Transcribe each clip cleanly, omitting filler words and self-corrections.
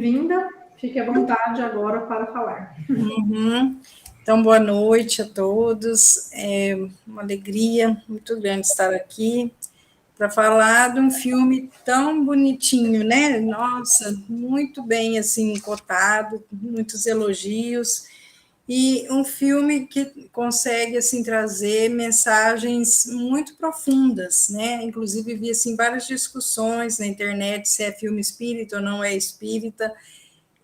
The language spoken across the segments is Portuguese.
Vinda, fique à vontade agora para falar. Então, boa noite a todos. É uma alegria muito grande estar aqui para falar de um filme tão bonitinho, né? Nossa, muito bem assim cotado, muitos elogios, e um filme que consegue assim trazer mensagens muito profundas, né? Inclusive vi assim várias discussões na internet se é filme espírita ou não é espírita.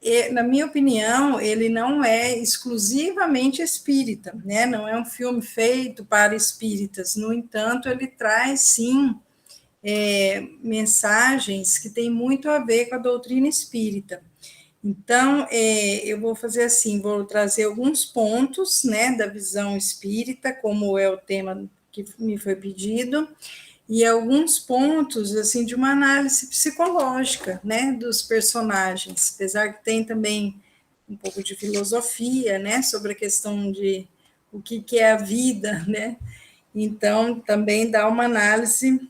E, na minha opinião, ele não é exclusivamente espírita, né? Não é um filme feito para espíritas. No entanto, ele traz sim mensagens que têm muito a ver com a doutrina espírita. Então, eu vou fazer assim, vou trazer alguns pontos, né, da visão espírita, como é o tema que me foi pedido, e alguns pontos, assim, de uma análise psicológica, né, dos personagens, apesar que tem também um pouco de filosofia, né, sobre a questão de o que é a vida, né, então também dá uma análise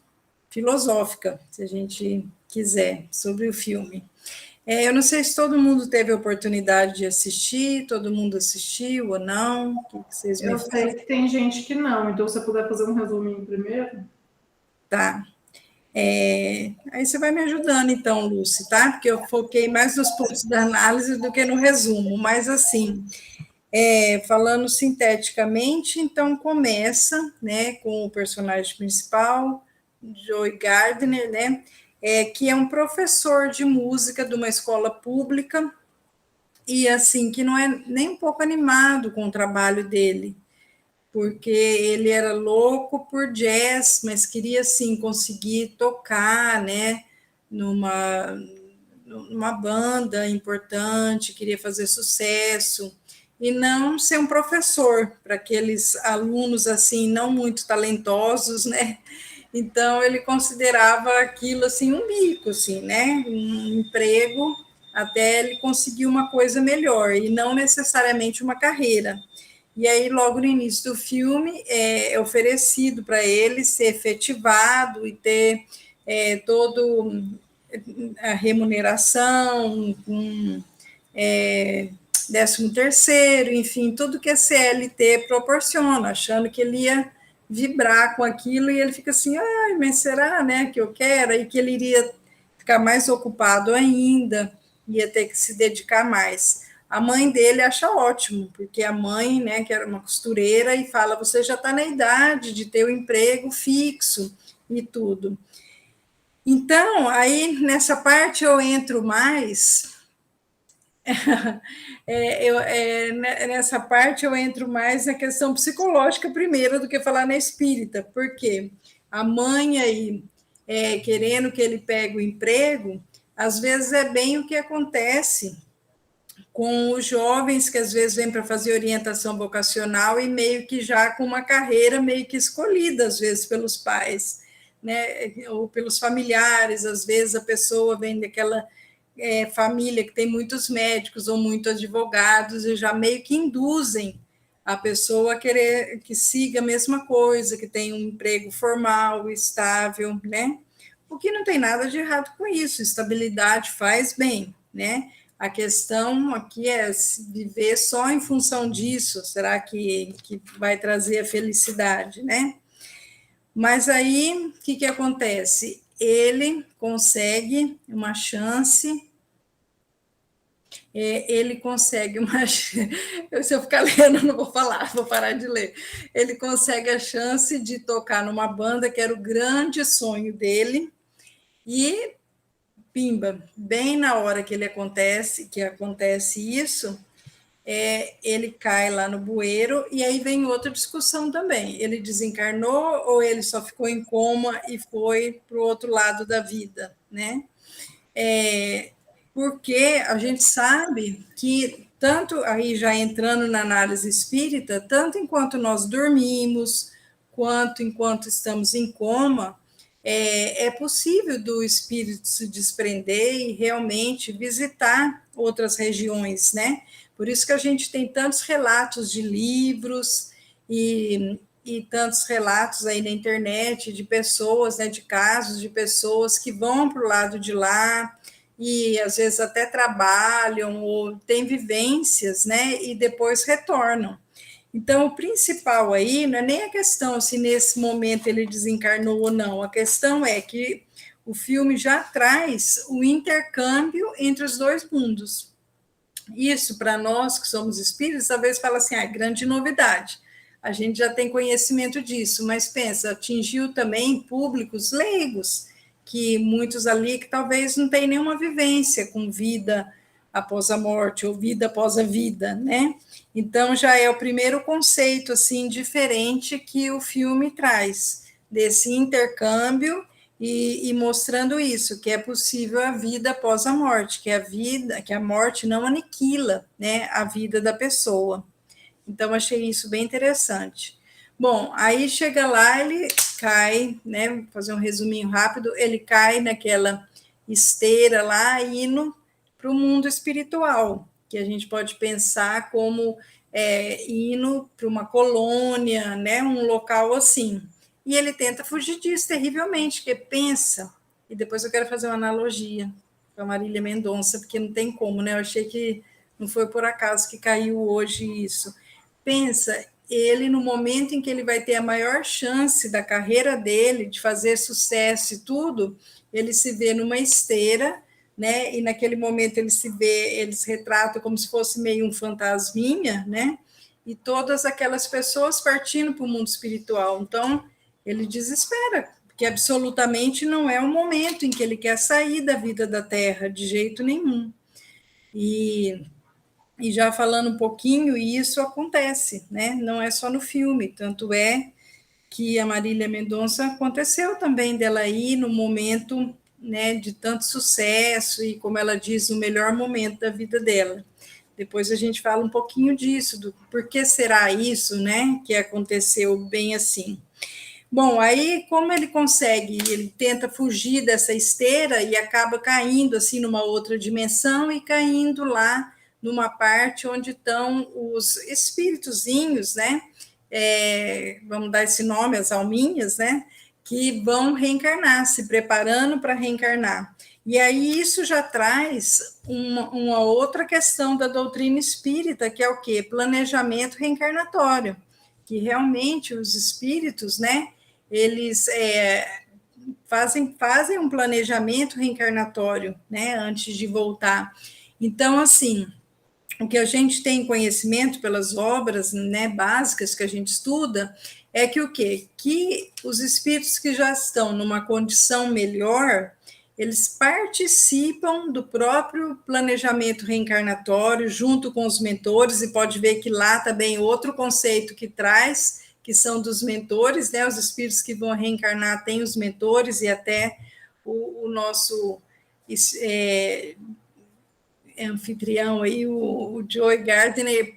filosófica, se a gente quiser, sobre o filme. Eu não sei se todo mundo teve a oportunidade de assistir, todo mundo assistiu ou não, o que vocês me Eu falam? sei que tem gente que não, então se você puder fazer um resuminho primeiro. Tá. Aí você vai me ajudando, então, Lúcia, tá? Porque eu foquei mais nos pontos da análise do que no resumo, mas assim, falando sinteticamente, então começa, né, com o personagem principal, Joey Gardner, né, que é um professor de música de uma escola pública e assim que não é nem um pouco animado com o trabalho dele, porque ele era louco por jazz, mas queria assim conseguir tocar, né, numa numa banda importante, queria fazer sucesso e não ser um professor para aqueles alunos assim não muito talentosos, né? Então ele considerava aquilo assim um bico, assim, né? Um emprego até ele conseguir uma coisa melhor e não necessariamente uma carreira. E aí, logo no início do filme, é oferecido para ele ser efetivado e ter todo a remuneração, com 13º, enfim, tudo que a CLT proporciona, achando que ele ia vibrar com aquilo, e ele fica assim, ai, mas será, né, que eu quero? E que ele iria ficar mais ocupado ainda, ia ter que se dedicar mais. A mãe dele acha ótimo, porque a mãe, né, que era uma costureira, e fala, você já está na idade de ter um emprego fixo e tudo. Então, aí, nessa parte eu entro mais nessa parte eu entro mais na questão psicológica primeiro do que falar na espírita, porque a mãe aí querendo que ele pegue o emprego, às vezes é bem o que acontece com os jovens que às vezes vêm para fazer orientação vocacional e meio que já com uma carreira meio que escolhida, às vezes, pelos pais, né? Ou pelos familiares, às vezes a pessoa vem daquela família que tem muitos médicos ou muitos advogados e já meio que induzem a pessoa a querer que siga a mesma coisa, que tenha um emprego formal, estável, né? O que não tem nada de errado com isso, estabilidade faz bem, né? A questão aqui é viver só em função disso, será que vai trazer a felicidade, né? Mas aí, o que acontece? Ele consegue uma chance ele consegue uma. Se eu ficar lendo, não vou falar, vou parar de ler. Ele consegue a chance de tocar numa banda que era o grande sonho dele, e pimba, bem na hora que acontece isso, ele cai lá no bueiro, e aí vem outra discussão também. Ele desencarnou ou ele só ficou em coma e foi para o outro lado da vida, né? Porque a gente sabe que, tanto aí já entrando na análise espírita, tanto enquanto nós dormimos, quanto enquanto estamos em coma, é possível do espírito se desprender e realmente visitar outras regiões, né? Por isso que a gente tem tantos relatos de livros e tantos relatos aí na internet de pessoas, né, de casos de pessoas que vão para o lado de lá, e às vezes até trabalham ou têm vivências, né, e depois retornam. Então, o principal aí não é nem a questão se nesse momento ele desencarnou ou não, a questão é que o filme já traz o intercâmbio entre os dois mundos. Isso, para nós que somos espíritos, talvez fala assim, grande novidade. A gente já tem conhecimento disso, mas pensa, atingiu também públicos leigos, que muitos ali que talvez não têm nenhuma vivência com vida após a morte ou vida após a vida, né? Então já é o primeiro conceito assim diferente que o filme traz desse intercâmbio e mostrando isso, que é possível a vida após a morte, que a vida, que a morte não aniquila, né, a vida da pessoa. Então, achei isso bem interessante. Bom, aí chega lá, ele cai, né? Vou fazer um resuminho rápido, ele cai naquela esteira lá, indo para o mundo espiritual, que a gente pode pensar como indo para uma colônia, né? Um local assim. E ele tenta fugir disso terrivelmente, porque pensa, e depois eu quero fazer uma analogia com a Marília Mendonça, porque não tem como, né? Eu achei que não foi por acaso que caiu hoje isso. Pensa, ele no momento em que ele vai ter a maior chance da carreira dele, de fazer sucesso e tudo, ele se vê numa esteira, né? E naquele momento ele se vê, eles retratam como se fosse meio um fantasminha, né? E todas aquelas pessoas partindo para o mundo espiritual. Então, ele desespera, porque absolutamente não é o momento em que ele quer sair da vida da Terra, de jeito nenhum. E já falando um pouquinho, isso acontece, né? Não é só no filme, tanto é que a Marília Mendonça aconteceu também dela ir no momento, né, de tanto sucesso e, como ela diz, o melhor momento da vida dela. Depois a gente fala um pouquinho disso, do por que será isso, né, que aconteceu bem assim. Bom, aí como ele consegue, ele tenta fugir dessa esteira e acaba caindo assim numa outra dimensão e caindo lá numa parte onde estão os espíritozinhos, né? Vamos dar esse nome, as alminhas, né? Que vão reencarnar, se preparando para reencarnar. E aí isso já traz uma outra questão da doutrina espírita, que é o quê? Planejamento reencarnatório, que realmente os espíritos, né? Eles fazem um planejamento reencarnatório, né, antes de voltar. Então, assim, o que a gente tem conhecimento pelas obras, né, básicas que a gente estuda, é que o quê? Que os espíritos que já estão numa condição melhor, eles participam do próprio planejamento reencarnatório junto com os mentores, e pode ver que lá também outro conceito que traz, que são dos mentores, né? Os espíritos que vão reencarnar têm os mentores, e até o nosso anfitrião aí, o Joy Gardner,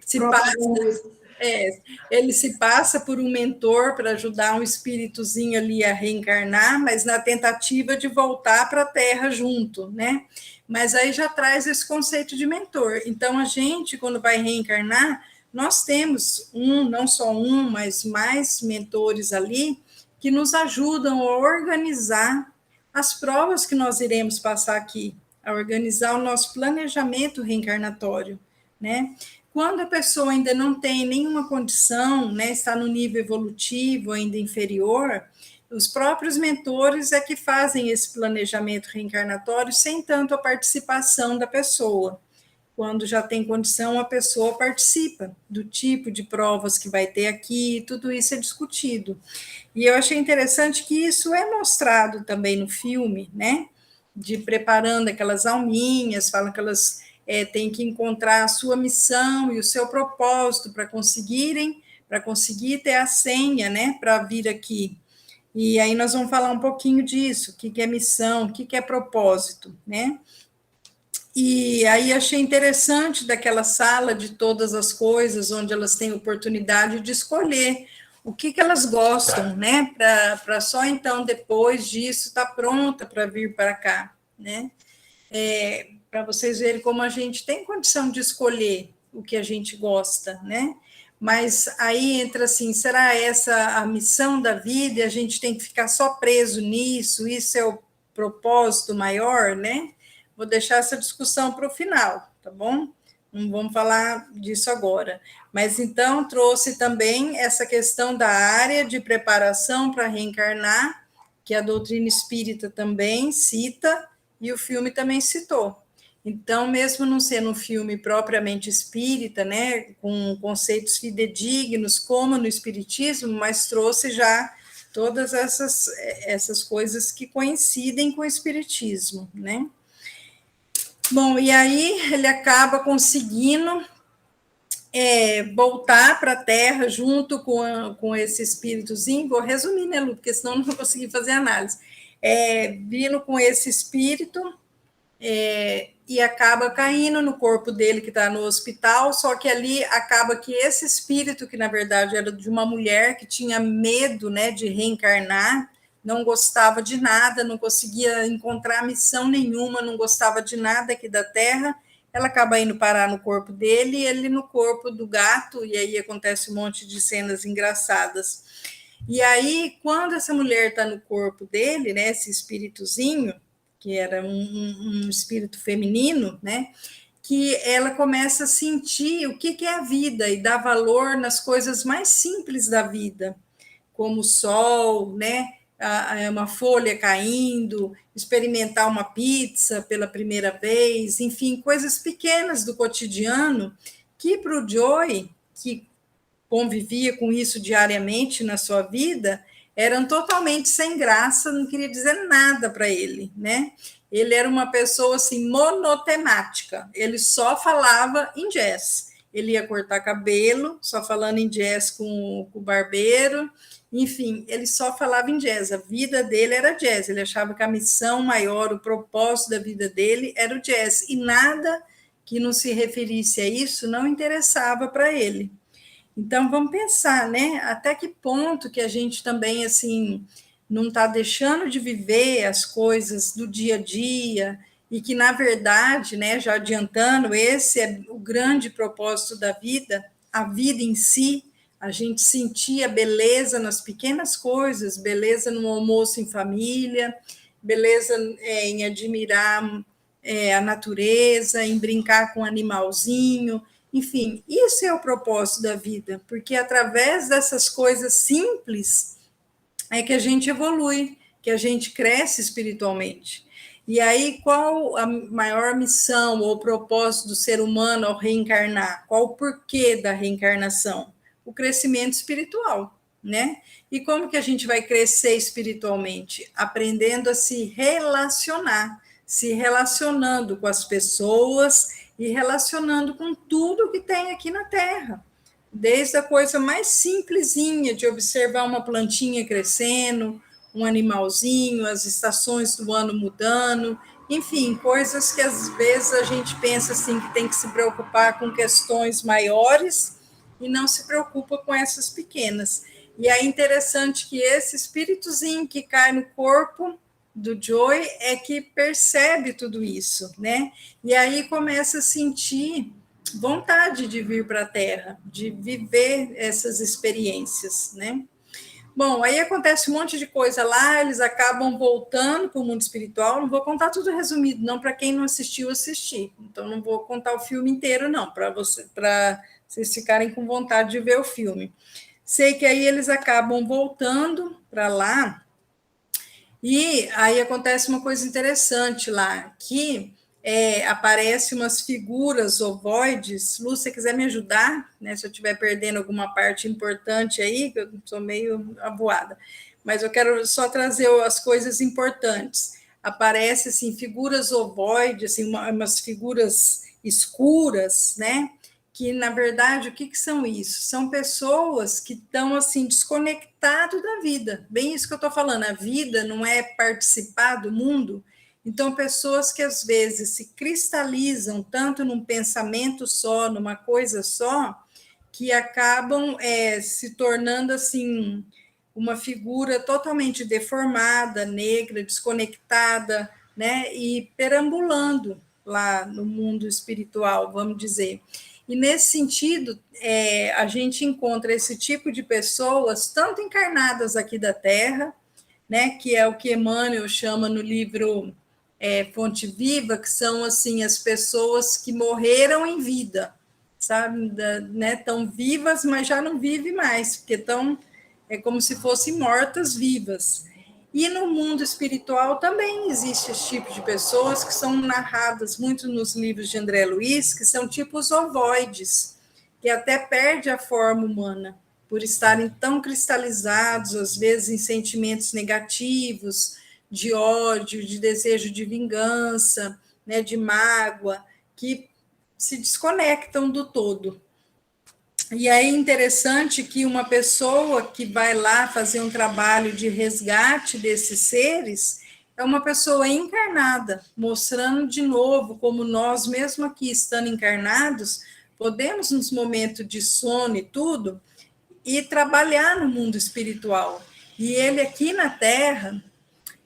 ele se passa por um mentor para ajudar um espíritozinho ali a reencarnar, mas na tentativa de voltar para a Terra junto, né? Mas aí já traz esse conceito de mentor. Então, a gente, quando vai reencarnar, nós temos não só um, mas mais mentores ali que nos ajudam a organizar as provas que nós iremos passar aqui, a organizar o nosso planejamento reencarnatório, né? Quando a pessoa ainda não tem nenhuma condição, né, está no nível evolutivo ainda inferior, os próprios mentores é que fazem esse planejamento reencarnatório sem tanto a participação da pessoa. Quando já tem condição, a pessoa participa do tipo de provas que vai ter aqui, tudo isso é discutido. E eu achei interessante que isso é mostrado também no filme, né? De preparando aquelas alminhas, falam que elas têm que encontrar a sua missão e o seu propósito para conseguir ter a senha, né? Para vir aqui. E aí nós vamos falar um pouquinho disso, o que é missão, o que é propósito, né? E aí achei interessante daquela sala de todas as coisas, onde elas têm oportunidade de escolher o que elas gostam, né? Para só então, depois disso, estar pronta para vir para cá, né? Para vocês verem como a gente tem condição de escolher o que a gente gosta, né? Mas aí entra assim, será essa a missão da vida e a gente tem que ficar só preso nisso? Isso é o propósito maior, né? vou deixar essa discussão para o final, tá bom? Não vamos falar disso agora. Mas então trouxe também essa questão da área de preparação para reencarnar, que a doutrina espírita também cita, e o filme também citou. Então, mesmo não sendo um filme propriamente espírita, né, com conceitos fidedignos, como no espiritismo, mas trouxe já todas essas coisas que coincidem com o espiritismo, né? Bom, e aí ele acaba conseguindo voltar para a Terra junto com esse espíritozinho. Vou resumir, né, Lu, porque senão não vou conseguir fazer análise. Vindo com esse espírito, e acaba caindo no corpo dele, que está no hospital, só que ali acaba que esse espírito, que na verdade era de uma mulher que tinha medo, né, de reencarnar, não gostava de nada, não conseguia encontrar missão nenhuma, não gostava de nada aqui da Terra, ela acaba indo parar no corpo dele, e ele no corpo do gato, e aí acontece um monte de cenas engraçadas. E aí, quando essa mulher está no corpo dele, né, esse espíritozinho, que era um espírito feminino, né, que ela começa a sentir o que é a vida e dar valor nas coisas mais simples da vida, como o sol, né, uma folha caindo, experimentar uma pizza pela primeira vez, enfim, coisas pequenas do cotidiano que para o Joey, que convivia com isso diariamente na sua vida, eram totalmente sem graça, não queria dizer nada para ele, né? Ele era uma pessoa assim monotemática, ele só falava em jazz. Ele ia cortar cabelo, só falando em jazz com o barbeiro, enfim, ele só falava em jazz. A vida dele era jazz. Ele achava que a missão maior, o propósito da vida dele era o jazz, e nada que não se referisse a isso não interessava para ele. Então, vamos pensar, né? Até que ponto que a gente também, assim, não está deixando de viver as coisas do dia a dia, e que, na verdade, né, já adiantando, esse é o grande propósito da vida, a vida em si, a gente sentir a beleza nas pequenas coisas, beleza no almoço em família, beleza em admirar a natureza, em brincar com um animalzinho. Enfim, isso é o propósito da vida, porque através dessas coisas simples é que a gente evolui, que a gente cresce espiritualmente. E aí, qual a maior missão ou propósito do ser humano ao reencarnar? Qual o porquê da reencarnação? O crescimento espiritual, né? E como que a gente vai crescer espiritualmente? Aprendendo a se relacionar, se relacionando com as pessoas e relacionando com tudo que tem aqui na Terra, desde a coisa mais simplesinha de observar uma plantinha crescendo, um animalzinho, as estações do ano mudando, enfim, coisas que às vezes a gente pensa assim que tem que se preocupar com questões maiores e não se preocupa com essas pequenas. E é interessante que esse espíritozinho que cai no corpo do Joey é que percebe tudo isso, né? E aí começa a sentir vontade de vir para a Terra, de viver essas experiências, né? Bom, aí acontece um monte de coisa lá, eles acabam voltando para o mundo espiritual. Não vou contar tudo resumido, não, para quem não assistiu, assistir. Então, não vou contar o filme inteiro, não, para vocês ficarem com vontade de ver o filme. Sei que aí eles acabam voltando para lá, e aí acontece uma coisa interessante lá, que aparecem umas figuras ovoides. Lu, se você quiser me ajudar, né, se eu estiver perdendo alguma parte importante aí, que eu sou meio avoada, mas eu quero só trazer as coisas importantes. Aparecem assim, figuras ovoides, assim, umas figuras escuras, né? Que, na verdade, o que são isso? São pessoas que estão, assim, desconectadas da vida. Bem isso que eu estou falando, a vida não é participar do mundo. Então, pessoas que, às vezes, se cristalizam tanto num pensamento só, numa coisa só, que acabam se tornando, assim, uma figura totalmente deformada, negra, desconectada, né? E perambulando lá no mundo espiritual, vamos dizer. E, nesse sentido, a gente encontra esse tipo de pessoas, tanto encarnadas aqui da Terra, né, que é o que Emmanuel chama no livro fonte viva, que são assim as pessoas que morreram em vida, sabe, né, estão vivas, mas já não vivem mais, porque é como se fossem mortas vivas. E no mundo espiritual também existe esse tipo de pessoas que são narradas muito nos livros de André Luiz, que são tipos ovoides, que até perde a forma humana, por estarem tão cristalizados, às vezes, em sentimentos negativos, de ódio, de desejo de vingança, né, de mágoa, que se desconectam do todo. E aí é interessante que uma pessoa que vai lá fazer um trabalho de resgate desses seres é uma pessoa encarnada, mostrando de novo como nós, mesmo aqui estando encarnados, podemos, nos momentos de sono e tudo, ir trabalhar no mundo espiritual. E ele aqui na Terra,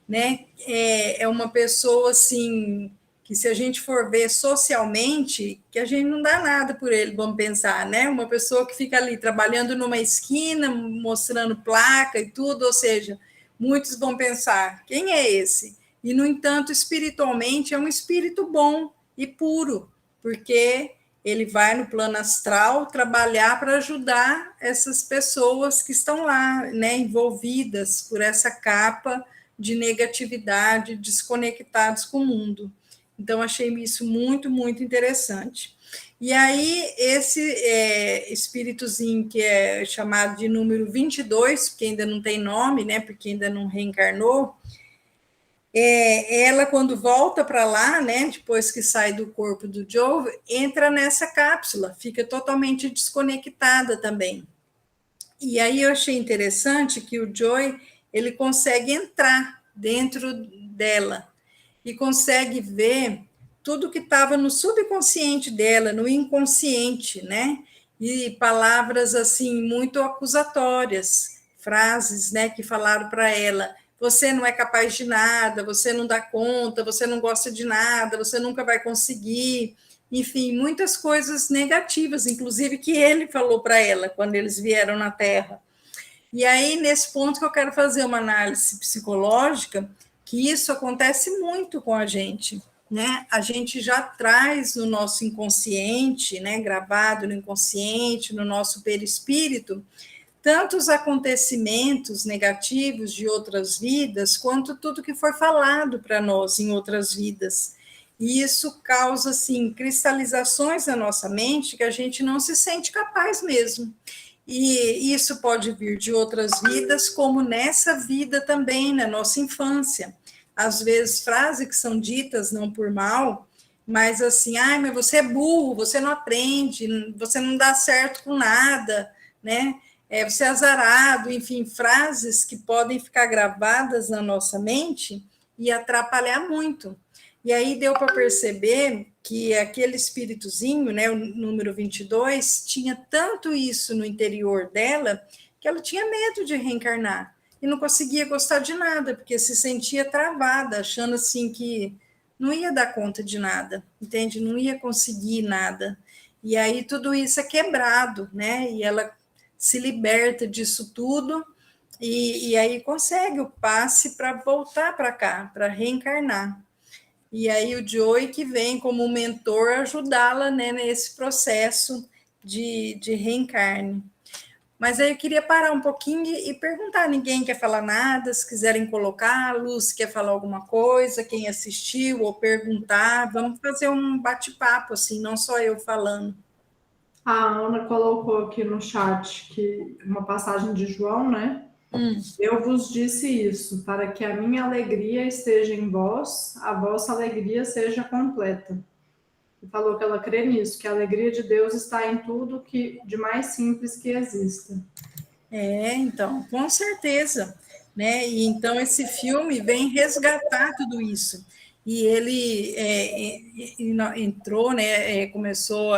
né, é uma pessoa assim que, se a gente for ver socialmente, que a gente não dá nada por ele, vamos pensar, né? Uma pessoa que fica ali trabalhando numa esquina, mostrando placa e tudo, ou seja, muitos vão pensar, quem é esse? E, no entanto, espiritualmente é um espírito bom e puro, porque ele vai no plano astral trabalhar para ajudar essas pessoas que estão lá, né, envolvidas por essa capa de negatividade, desconectados com o mundo. Então, achei isso muito, muito interessante. E aí, esse espíritozinho, que é chamado de número 22, que ainda não tem nome, né, porque ainda não reencarnou, ela, quando volta para lá, né, depois que sai do corpo do Joe, entra nessa cápsula, fica totalmente desconectada também. E aí eu achei interessante que o Joey, ele consegue entrar dentro dela e consegue ver tudo que estava no subconsciente dela, no inconsciente, né? E palavras assim muito acusatórias, frases, né, que falaram para ela: você não é capaz de nada, você não dá conta, você não gosta de nada, você nunca vai conseguir. Enfim, muitas coisas negativas, inclusive que ele falou para ela quando eles vieram na Terra. E aí, nesse ponto que eu quero fazer uma análise psicológica, que isso acontece muito com a gente, né? A gente já traz no nosso inconsciente, né, gravado no inconsciente, no nosso perispírito, tantos acontecimentos negativos de outras vidas, quanto tudo que foi falado para nós em outras vidas. E isso causa, assim, cristalizações na nossa mente que a gente não se sente capaz mesmo. E isso pode vir de outras vidas, como nessa vida também, na nossa infância. Às vezes, frases que são ditas não por mal, mas assim, ai, mas você é burro, você não aprende, você não dá certo com nada, né? Você é azarado, enfim, frases que podem ficar gravadas na nossa mente e atrapalhar muito. E aí deu para perceber que aquele espíritozinho, né, o número 22, tinha tanto isso no interior dela que ela tinha medo de reencarnar e não conseguia gostar de nada, porque se sentia travada, achando assim que não ia dar conta de nada, entende? Não ia conseguir nada. E aí tudo isso é quebrado, né? E ela se liberta disso tudo e aí consegue o passe para voltar para cá, para reencarnar. E aí o Joey que vem como mentor ajudá-la, né, nesse processo de reencarne. Mas aí eu queria parar um pouquinho e perguntar, ninguém quer falar nada, se quiserem colocar, a Luz quer falar alguma coisa, quem assistiu, ou perguntar, vamos fazer um bate-papo, assim, não só eu falando. A Ana colocou aqui no chat que uma passagem de João, né? Eu vos disse isso, para que a minha alegria esteja em vós, a vossa alegria seja completa. E falou que ela crê nisso, que a alegria de Deus está em tudo que de mais simples que exista. Então, com certeza, né? E então esse filme vem resgatar tudo isso. E ele entrou, né?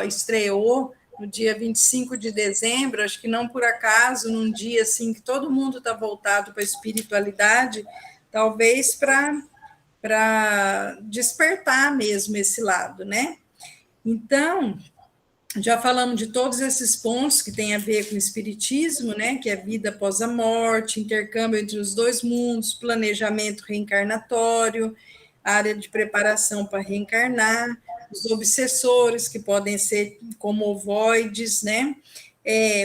Estreou no dia 25 de dezembro, acho que não por acaso, num dia assim que todo mundo está voltado para a espiritualidade, talvez para despertar mesmo esse lado, né? Então, já falamos de todos esses pontos que têm a ver com o espiritismo, né, que é vida após a morte, intercâmbio entre os dois mundos, planejamento reencarnatório, área de preparação para reencarnar, os obsessores, que podem ser como ovoides, né?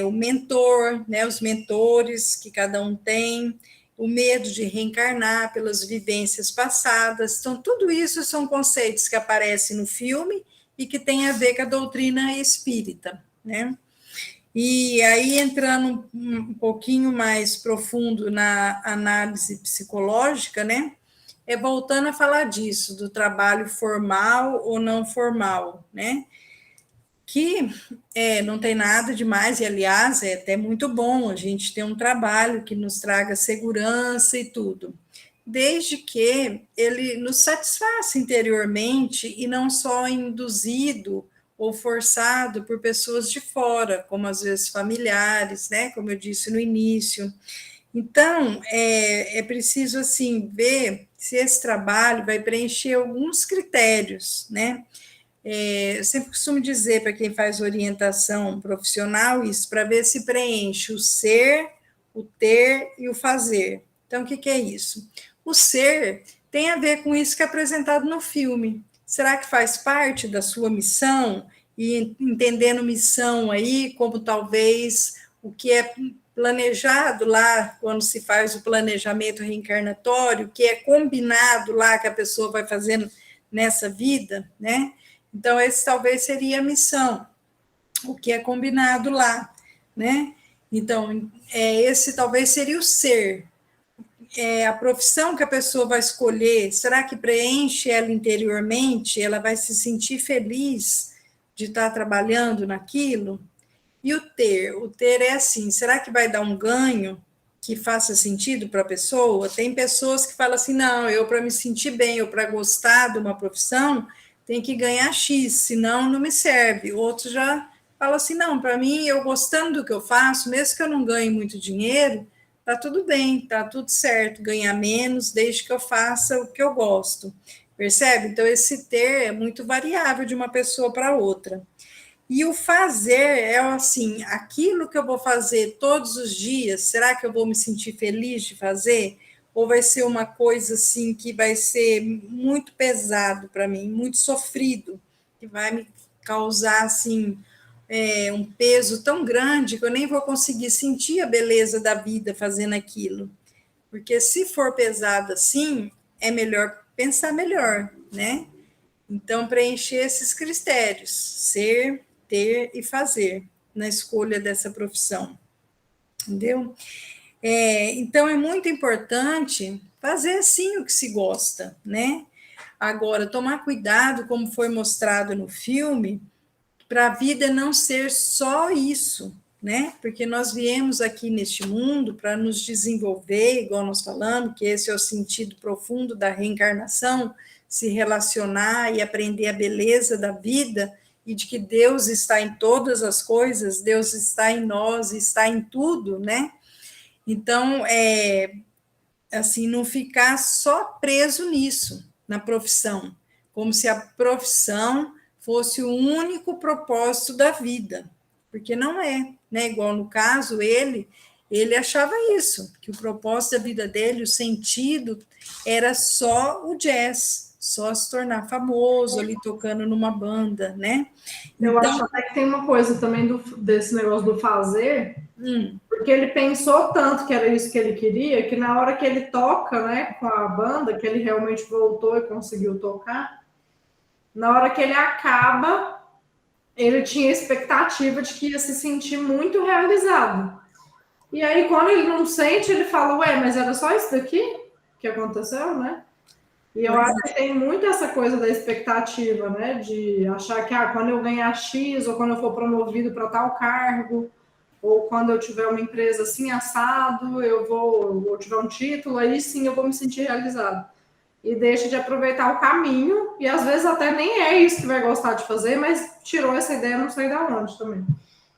O mentor, né? Os mentores que cada um tem, o medo de reencarnar pelas vivências passadas. Então, tudo isso são conceitos que aparecem no filme e que tem a ver com a doutrina espírita, né? E aí, entrando um pouquinho mais profundo na análise psicológica, né? Voltando a falar disso, do trabalho formal ou não formal, né? Que não tem nada demais, e aliás, é até muito bom a gente ter um trabalho que nos traga segurança e tudo, desde que ele nos satisfaça interiormente e não só induzido ou forçado por pessoas de fora, como às vezes familiares, né? Como eu disse no início. Então, é preciso, assim, ver se esse trabalho vai preencher alguns critérios, né? Eu sempre costumo dizer para quem faz orientação profissional isso, para ver se preenche o ser, o ter e o fazer. Então, o que é isso? O ser tem a ver com isso que é apresentado no filme. Será que faz parte da sua missão? E entendendo missão aí como talvez o que é planejado lá, quando se faz o planejamento reencarnatório, que é combinado lá que a pessoa vai fazendo nessa vida, né? Então, esse talvez seria a missão, o que é combinado lá, né? Então, esse talvez seria o ser. A profissão que a pessoa vai escolher, será que preenche ela interiormente? Ela vai se sentir feliz de estar trabalhando naquilo? E o ter? O ter é assim, será que vai dar um ganho que faça sentido para a pessoa? Tem pessoas que falam assim, não, eu para me sentir bem, ou para gostar de uma profissão, tem que ganhar X, senão não me serve. Outros já falam assim, não, para mim, eu gostando do que eu faço, mesmo que eu não ganhe muito dinheiro, tá tudo bem, tá tudo certo, ganhar menos, desde que eu faça o que eu gosto. Percebe? Então, esse ter é muito variável de uma pessoa para outra. E o fazer é assim, aquilo que eu vou fazer todos os dias, será que eu vou me sentir feliz de fazer? Ou vai ser uma coisa assim que vai ser muito pesado para mim, muito sofrido, que vai me causar assim um peso tão grande que eu nem vou conseguir sentir a beleza da vida fazendo aquilo. Porque se for pesado assim, é melhor pensar melhor, né? Então, preencher esses critérios, ser, ter e fazer, na escolha dessa profissão, entendeu? Então, é muito importante fazer, sim, o que se gosta, né? Agora, tomar cuidado, como foi mostrado no filme, para a vida não ser só isso, né? Porque nós viemos aqui neste mundo para nos desenvolver, igual nós falamos, que esse é o sentido profundo da reencarnação, se relacionar e aprender a beleza da vida e de que Deus está em todas as coisas, Deus está em nós, está em tudo, né? Então, assim, não ficar só preso nisso, na profissão, como se a profissão fosse o único propósito da vida, porque não é, né? Igual no caso, ele achava isso, que o propósito da vida dele, o sentido, era só o jazz, só se tornar famoso ali tocando numa banda, né? Eu Então, acho até que tem uma coisa também desse negócio do fazer, porque ele pensou tanto que era isso que ele queria, que na hora que ele toca, né, com a banda, que ele realmente voltou e conseguiu tocar, na hora que ele acaba, ele tinha expectativa de que ia se sentir muito realizado. E aí, quando ele não sente, ele fala, ué, mas era só isso daqui que aconteceu, né? E eu acho que tem muito essa coisa da expectativa, né? De achar que quando eu ganhar X, ou quando eu for promovido para tal cargo, ou quando eu tiver uma empresa assim assado, eu tiver um título, aí sim eu vou me sentir realizado. E deixa de aproveitar o caminho, e às vezes até nem é isso que vai gostar de fazer, mas tirou essa ideia não sei da onde também.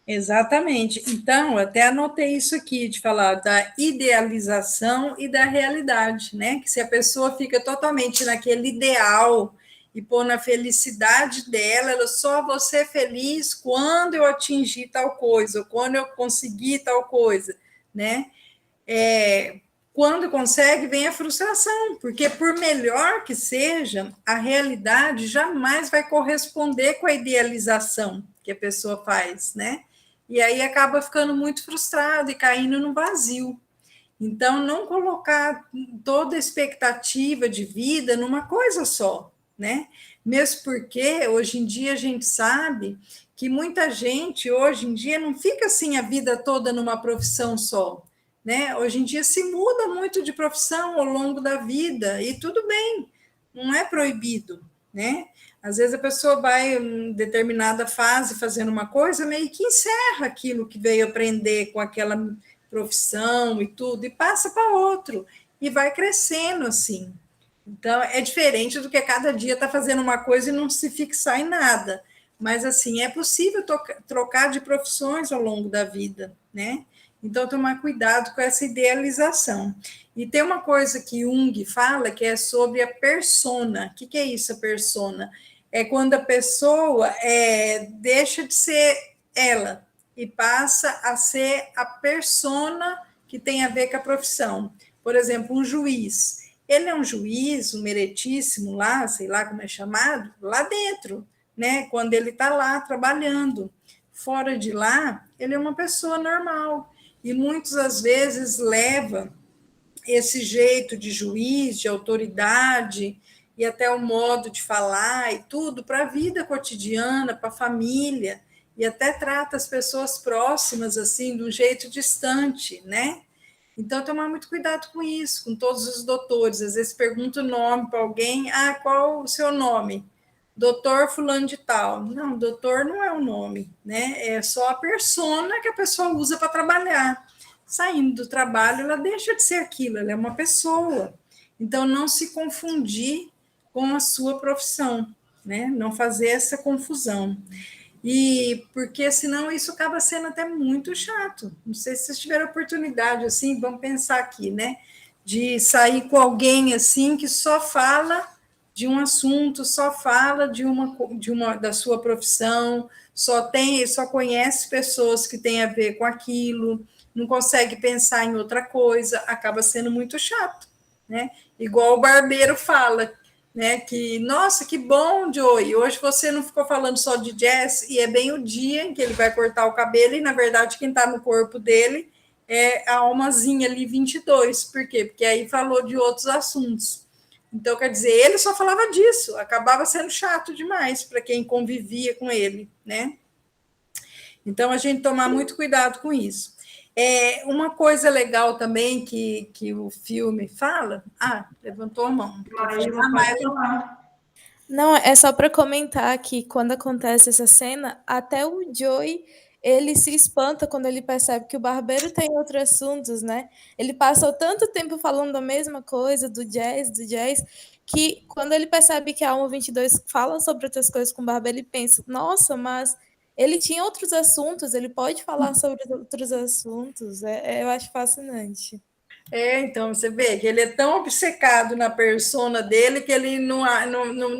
exatamente. Então, até anotei isso aqui, de falar da idealização e da realidade, né? Que se a pessoa fica totalmente naquele ideal e pôr na felicidade dela, ela só vou ser feliz quando eu atingir tal coisa, ou quando eu conseguir tal coisa, né? quando consegue, vem a frustração, porque por melhor que seja, a realidade jamais vai corresponder com a idealização que a pessoa faz, né? E aí acaba ficando muito frustrado e caindo no vazio. Então, não colocar toda a expectativa de vida numa coisa só, né? Mesmo porque hoje em dia a gente sabe que muita gente hoje em dia não fica assim a vida toda numa profissão só, né? Hoje em dia se muda muito de profissão ao longo da vida e tudo bem, não é proibido, né? Às vezes a pessoa vai em determinada fase fazendo uma coisa, meio que encerra aquilo que veio aprender com aquela profissão e tudo, e passa para outro, e vai crescendo assim. Então, é diferente do que cada dia está fazendo uma coisa e não se fixar em nada. Mas, assim, é possível trocar de profissões ao longo da vida, né? Então, tomar cuidado com essa idealização. E tem uma coisa que Jung fala, que é sobre a persona. O que é isso, a persona? É quando a pessoa deixa de ser ela e passa a ser a persona que tem a ver com a profissão. Por exemplo, um juiz. Ele é um juiz, um meritíssimo lá, sei lá como é chamado, lá dentro, né? Quando ele está lá trabalhando. Fora de lá, ele é uma pessoa normal. E muitas às vezes leva esse jeito de juiz, de autoridade, e até o modo de falar e tudo para a vida cotidiana, para a família, e até trata as pessoas próximas assim de um jeito distante, né? Então, tomar muito cuidado com isso, com todos os doutores. Às vezes pergunta o nome para alguém, qual o seu nome? Doutor fulano de tal. Não, doutor não é o nome, né? É só a persona que a pessoa usa para trabalhar. Saindo do trabalho, ela deixa de ser aquilo, ela é uma pessoa. Então, não se confundir com a sua profissão, né? Não fazer essa confusão. E porque senão isso acaba sendo até muito chato. Não sei se vocês tiveram oportunidade assim, vamos pensar aqui, né? De sair com alguém assim que só fala de um assunto, só fala de uma da sua profissão, só conhece pessoas que têm a ver com aquilo, não consegue pensar em outra coisa, acaba sendo muito chato, né? Igual o barbeiro fala, né? Que, nossa, que bom, Joey, hoje você não ficou falando só de jazz, e é bem o dia em que ele vai cortar o cabelo, e na verdade quem está no corpo dele é a almazinha ali 22, por quê? Porque aí falou de outros assuntos. Então, quer dizer, ele só falava disso, acabava sendo chato demais para quem convivia com ele, né? Então, a gente tomar muito cuidado com isso. Uma coisa legal também que o filme fala. Levantou a mão. Não, é só para comentar que quando acontece essa cena, até o Joey ele se espanta quando ele percebe que o barbeiro tem outros assuntos, né? Ele passou tanto tempo falando a mesma coisa do jazz, que quando ele percebe que a Alma 22 fala sobre outras coisas com o barbeiro, ele pensa, nossa, mas ele tinha outros assuntos, ele pode falar sobre outros assuntos. Eu acho fascinante. Então, você vê que ele é tão obcecado na persona dele que ele não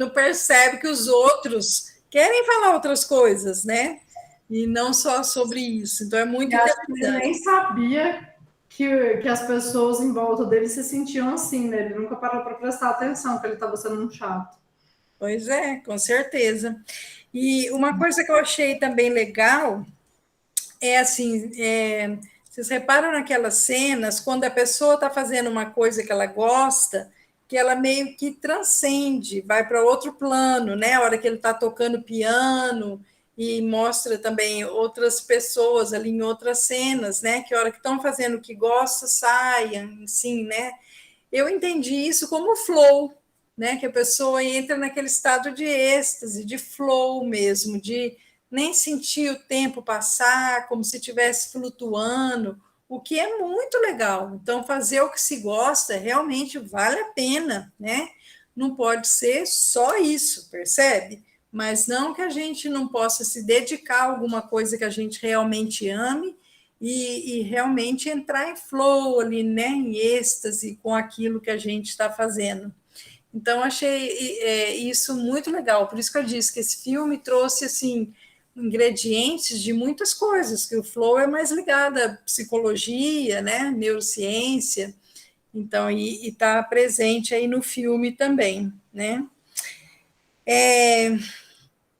percebe que os outros querem falar outras coisas, né? E não só sobre isso. Então, é muito interessante. Ele nem sabia que as pessoas em volta dele se sentiam assim, né? Ele nunca parou para prestar atenção que ele estava sendo um chato. Pois é, com certeza. E uma coisa que eu achei também legal é assim, vocês reparam naquelas cenas, quando a pessoa está fazendo uma coisa que ela gosta, que ela meio que transcende, vai para outro plano, né? A hora que ele está tocando piano e mostra também outras pessoas ali em outras cenas, né? Que a hora que estão fazendo o que gosta, saiam, assim, né? Eu entendi isso como flow, né? Que a pessoa entra naquele estado de êxtase, de flow mesmo, de nem sentir o tempo passar, como se estivesse flutuando, o que é muito legal. Então, fazer o que se gosta realmente vale a pena, né? Não pode ser só isso, percebe? Mas não que a gente não possa se dedicar a alguma coisa que a gente realmente ame e realmente entrar em flow ali, né? Em êxtase com aquilo que a gente está fazendo. Então, achei isso muito legal. Por isso que eu disse que esse filme trouxe, assim, ingredientes de muitas coisas, que o flow é mais ligado à psicologia, né, neurociência, Então, e está presente aí no filme também, né?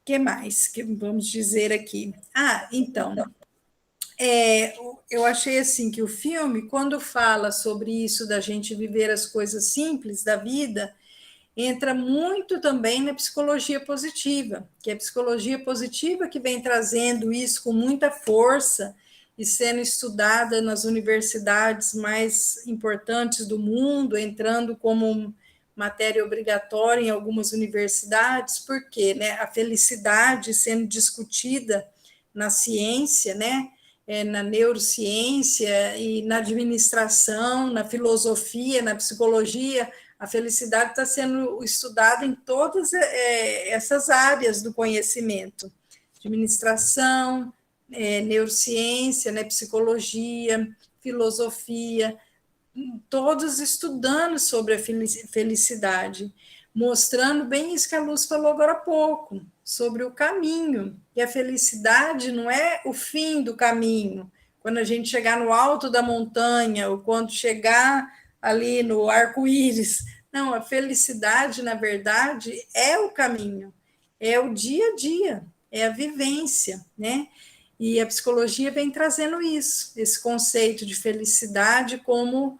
Que mais que vamos dizer aqui? Então, eu achei assim que o filme, quando fala sobre isso da gente viver as coisas simples da vida, entra muito também na psicologia positiva, que é a psicologia positiva que vem trazendo isso com muita força e sendo estudada nas universidades mais importantes do mundo, entrando como matéria obrigatória em algumas universidades, porque, né, a felicidade sendo discutida na ciência, né, na neurociência e na administração, na filosofia, na psicologia, a felicidade está sendo estudada em todas essas áreas do conhecimento, administração, neurociência, né, psicologia, filosofia, todos estudando sobre a felicidade, mostrando bem isso que a Luz falou agora há pouco, sobre o caminho. E a felicidade não é o fim do caminho, quando a gente chegar no alto da montanha, ou quando chegar ali no arco-íris. Não, a felicidade, na verdade, é o caminho, é o dia a dia, é a vivência, né? E a psicologia vem trazendo isso, esse conceito de felicidade como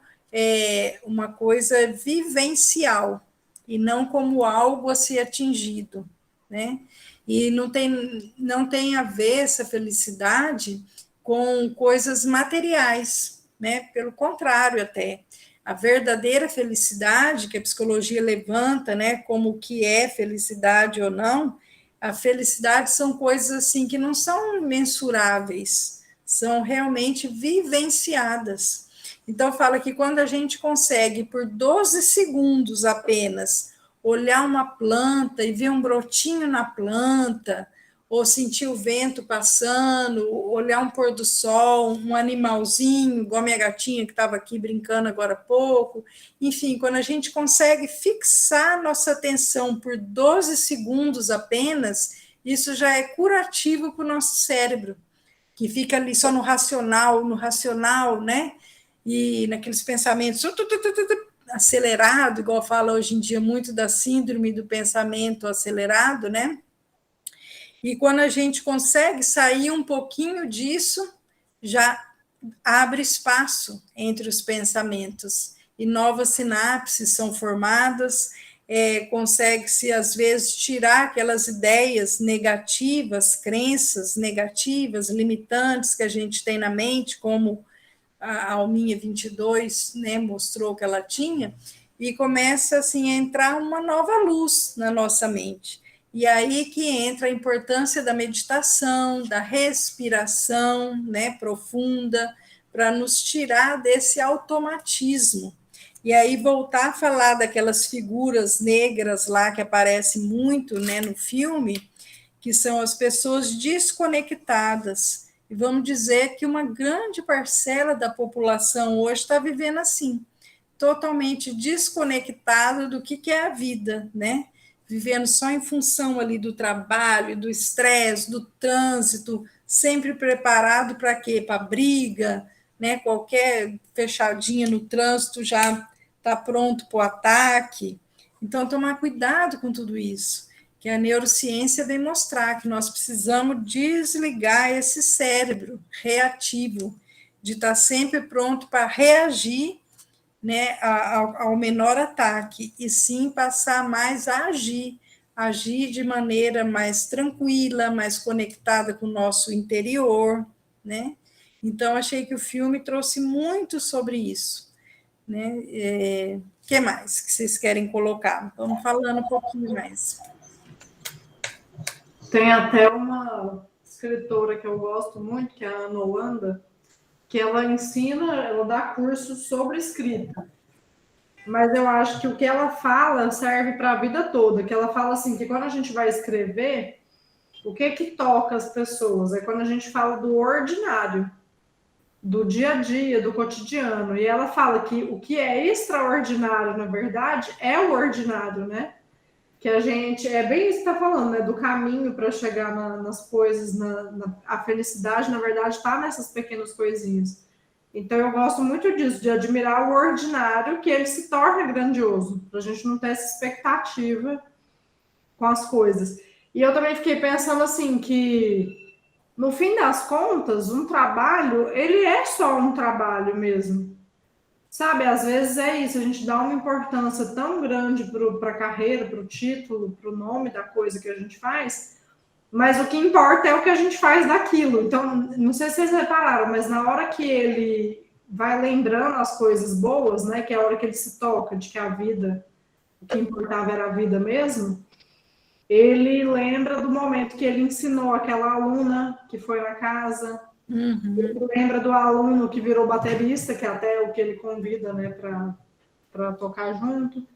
uma coisa vivencial, e não como algo a ser atingido, né? E não tem a ver essa felicidade com coisas materiais, né? Pelo contrário, até. A verdadeira felicidade que a psicologia levanta, né, como o que é felicidade ou não, a felicidade são coisas assim que não são mensuráveis, são realmente vivenciadas. Então, fala que quando a gente consegue, por 12 segundos apenas, olhar uma planta e ver um brotinho na planta, ou sentir o vento passando, olhar um pôr do sol, um animalzinho, igual a minha gatinha que estava aqui brincando agora há pouco. Enfim, quando a gente consegue fixar nossa atenção por 12 segundos apenas, isso já é curativo para o nosso cérebro, que fica ali só no racional, né? E naqueles pensamentos acelerado, igual fala hoje em dia muito da síndrome do pensamento acelerado, né? E quando a gente consegue sair um pouquinho disso, já abre espaço entre os pensamentos e novas sinapses são formadas, consegue-se, às vezes, tirar aquelas ideias negativas, crenças negativas, limitantes que a gente tem na mente, como a Alminha 22, né, mostrou que ela tinha, e começa assim a entrar uma nova luz na nossa mente. E aí que entra a importância da meditação, da respiração, né, profunda, para nos tirar desse automatismo. E aí voltar a falar daquelas figuras negras lá que aparecem muito, né, no filme, que são as pessoas desconectadas. E vamos dizer que uma grande parcela da população hoje está vivendo assim, totalmente desconectado do que é a vida, né? Vivendo só em função ali do trabalho, do estresse, do trânsito, sempre preparado para quê? Para briga, né? Qualquer fechadinha no trânsito já está pronto para o ataque. Então, tomar cuidado com tudo isso, que a neurociência vem mostrar que nós precisamos desligar esse cérebro reativo, de estar sempre pronto para reagir, né, ao menor ataque, e sim passar mais a agir de maneira mais tranquila, mais conectada com o nosso interior, né? Então, achei que o filme trouxe muito sobre isso, né? Que mais que vocês querem colocar? Vamos falando um pouquinho mais. Tem até uma escritora que eu gosto muito, que é a Ana Holanda, que ela ensina, ela dá cursos sobre escrita. Mas eu acho que o que ela fala serve para a vida toda, que ela fala assim, que quando a gente vai escrever, o que toca as pessoas? É quando a gente fala do ordinário, do dia a dia, do cotidiano. E ela fala que o que é extraordinário, na verdade, é o ordinário, né? Que a gente, é bem isso que está falando, né? Do caminho para chegar nas coisas, a felicidade, na verdade, está nessas pequenas coisinhas. Então, eu gosto muito disso, de admirar o ordinário, que ele se torna grandioso, para a gente não ter essa expectativa com as coisas. E eu também fiquei pensando assim, que no fim das contas, um trabalho, ele é só um trabalho mesmo. Sabe, às vezes é isso, a gente dá uma importância tão grande para a carreira, para o título, para o nome da coisa que a gente faz, mas o que importa é o que a gente faz daquilo. Então, não sei se vocês repararam, mas na hora que ele vai lembrando as coisas boas, né, que é a hora que ele se toca de que a vida, o que importava era a vida mesmo, ele lembra do momento que ele ensinou aquela aluna que foi na casa, ele lembra do aluno que virou baterista, que é até o que ele convida, né, para tocar junto.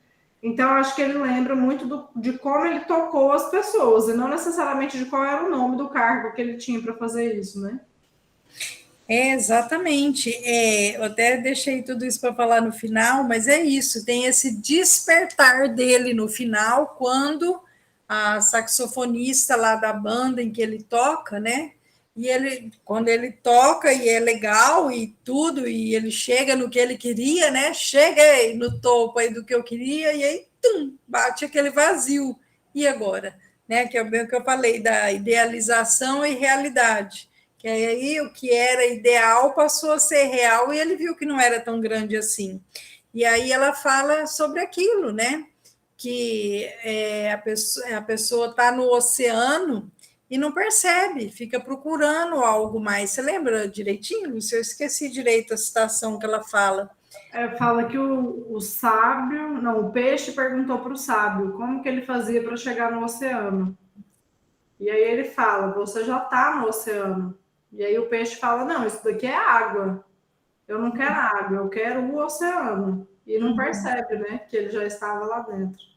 Então, acho que ele lembra muito de como ele tocou as pessoas, e não necessariamente de qual era o nome do cargo que ele tinha para fazer isso, né? Exatamente. Eu até deixei tudo isso para falar no final, mas é isso, tem esse despertar dele no final, quando a saxofonista lá da banda em que ele toca, né? E ele, quando ele toca e é legal e tudo, e ele chega no que ele queria, né? Cheguei no topo aí do que eu queria, e aí, bate aquele vazio. E agora? Né? Que é o que eu falei, da idealização e realidade. Que aí o que era ideal passou a ser real, e ele viu que não era tão grande assim. E aí ela fala sobre aquilo, né? Que a pessoa está no oceano e não percebe, fica procurando algo mais. Você lembra direitinho, Lúcia? Eu esqueci direito a citação que ela fala. Fala que o sábio, não, o peixe perguntou para o sábio como que ele fazia para chegar no oceano. E aí ele fala, você já está no oceano. E aí o peixe fala, não, isso daqui é água. Eu não quero água, eu quero o oceano. E não percebe, né, que ele já estava lá dentro.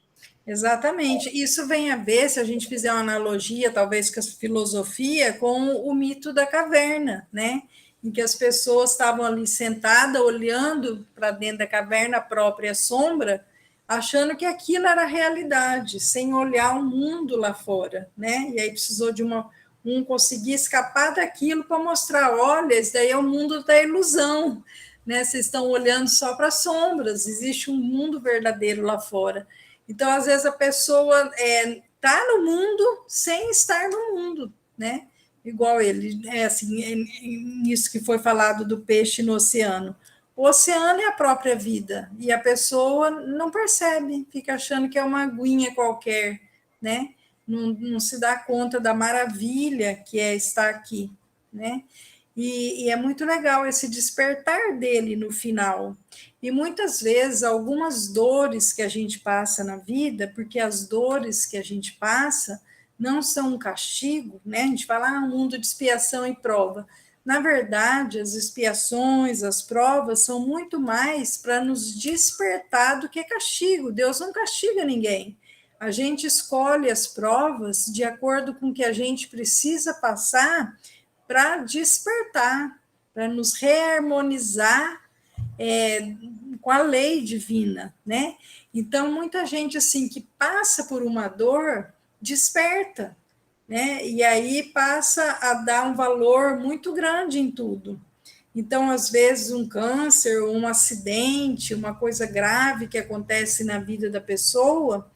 Exatamente. Isso vem a ver, se a gente fizer uma analogia, talvez com a filosofia, com o mito da caverna, né? Em que as pessoas estavam ali sentadas, olhando para dentro da caverna, a própria sombra, achando que aquilo era a realidade, sem olhar o mundo lá fora, né? E aí precisou de um conseguir escapar daquilo para mostrar, olha, esse daí é o mundo da ilusão, né? Vocês estão olhando só para sombras, existe um mundo verdadeiro lá fora. Então, às vezes, a pessoa está no mundo sem estar no mundo, né? Igual ele, nisso que foi falado do peixe no oceano. O oceano é a própria vida, e a pessoa não percebe, fica achando que é uma aguinha qualquer, né? Não se dá conta da maravilha que é estar aqui, né? E é muito legal esse despertar dele no final. E muitas vezes, algumas dores que a gente passa na vida, porque as dores que a gente passa não são um castigo, né? A gente fala, um mundo de expiação e prova. Na verdade, as expiações, as provas, são muito mais para nos despertar do que castigo. Deus não castiga ninguém. A gente escolhe as provas de acordo com o que a gente precisa passar para despertar, para nos reharmonizar com a lei divina, né? Então, muita gente, assim, que passa por uma dor, desperta, né? E aí passa a dar um valor muito grande em tudo. Então, às vezes, um câncer, um acidente, uma coisa grave que acontece na vida da pessoa,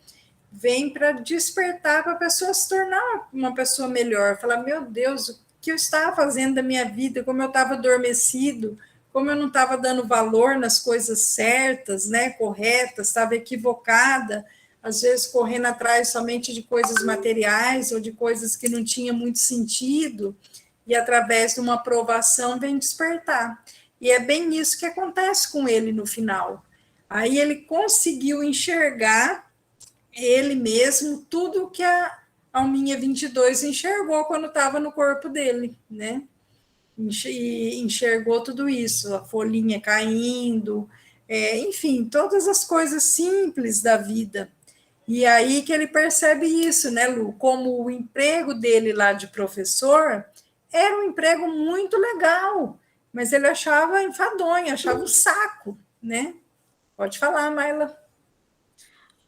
vem para despertar para a pessoa se tornar uma pessoa melhor. Falar, meu Deus, o que eu estava fazendo da minha vida, como eu estava adormecido, como eu não estava dando valor nas coisas certas, né, corretas, estava equivocada, às vezes correndo atrás somente de coisas materiais ou de coisas que não tinham muito sentido, e através de uma aprovação vem despertar. E é bem isso que acontece com ele no final. Aí ele conseguiu enxergar ele mesmo tudo que a alminha 22 enxergou quando estava no corpo dele, né? Enxergou tudo isso, a folhinha caindo, enfim, todas as coisas simples da vida. E aí que ele percebe isso, né, Lu? Como o emprego dele lá de professor era um emprego muito legal, mas ele achava enfadonho, achava um saco, né? Pode falar, Maila.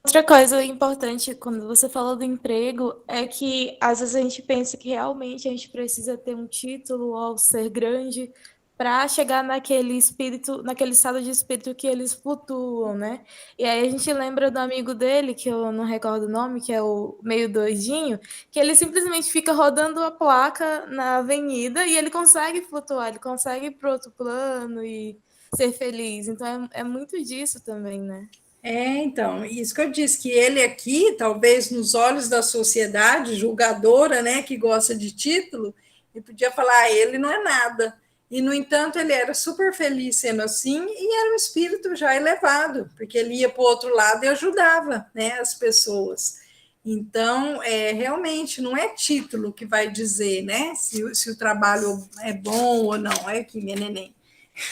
Outra coisa importante quando você falou do emprego é que às vezes a gente pensa que realmente a gente precisa ter um título ou ser grande para chegar naquele espírito, naquele estado de espírito que eles flutuam, né? E aí a gente lembra do amigo dele, que eu não recordo o nome, que é o meio doidinho, que ele simplesmente fica rodando a placa na avenida e ele consegue flutuar, ele consegue ir para outro plano e ser feliz. Então é muito disso também, né? Então, isso que eu disse, que ele aqui, talvez nos olhos da sociedade julgadora, né, que gosta de título, ele podia falar, ele não é nada. E, no entanto, ele era super feliz sendo assim e era um espírito já elevado, porque ele ia para o outro lado e ajudava, né, as pessoas. Então, realmente, não é título que vai dizer, né, se o trabalho é bom ou não. É aqui, minha neném.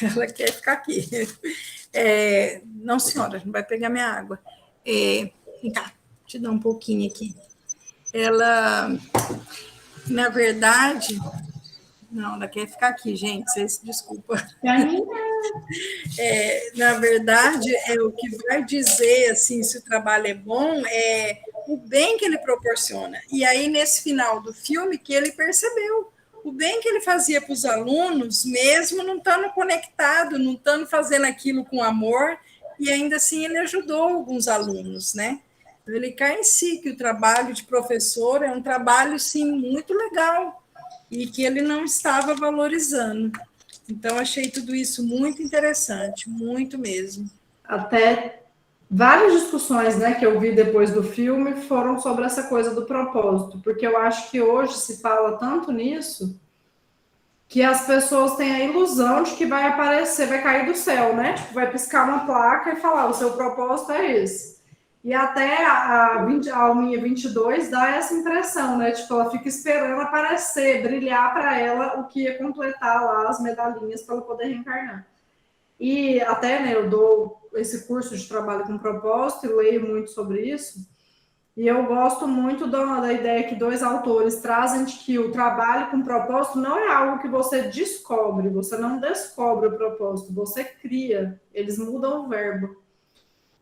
Ela quer ficar aqui. Não, senhora, não vai pegar minha água. Vem cá, te dar um pouquinho aqui. Ela, na verdade, não, ela quer ficar aqui, gente, vocês desculpa. Na verdade, o que vai dizer assim, se o trabalho é bom é o bem que ele proporciona. E aí, nesse final do filme, que ele percebeu o bem que ele fazia para os alunos, mesmo não estando conectado, não estando fazendo aquilo com amor, e ainda assim ele ajudou alguns alunos, né? Ele cai em si que o trabalho de professor é um trabalho, sim, muito legal, e que ele não estava valorizando. Então, achei tudo isso muito interessante, muito mesmo. Até várias discussões, né, que eu vi depois do filme foram sobre essa coisa do propósito, porque eu acho que hoje se fala tanto nisso que as pessoas têm a ilusão de que vai aparecer, vai cair do céu, né? Tipo, vai piscar uma placa e falar, o seu propósito é esse. E até a alminha 22 dá essa impressão, né? Tipo, ela fica esperando aparecer, brilhar para ela o que ia completar lá as medalhinhas para ela poder reencarnar. E até, né, eu dou esse curso de trabalho com propósito e leio muito sobre isso. E eu gosto muito da ideia que dois autores trazem de que o trabalho com propósito não é algo que você descobre, você não descobre o propósito, você cria, eles mudam o verbo.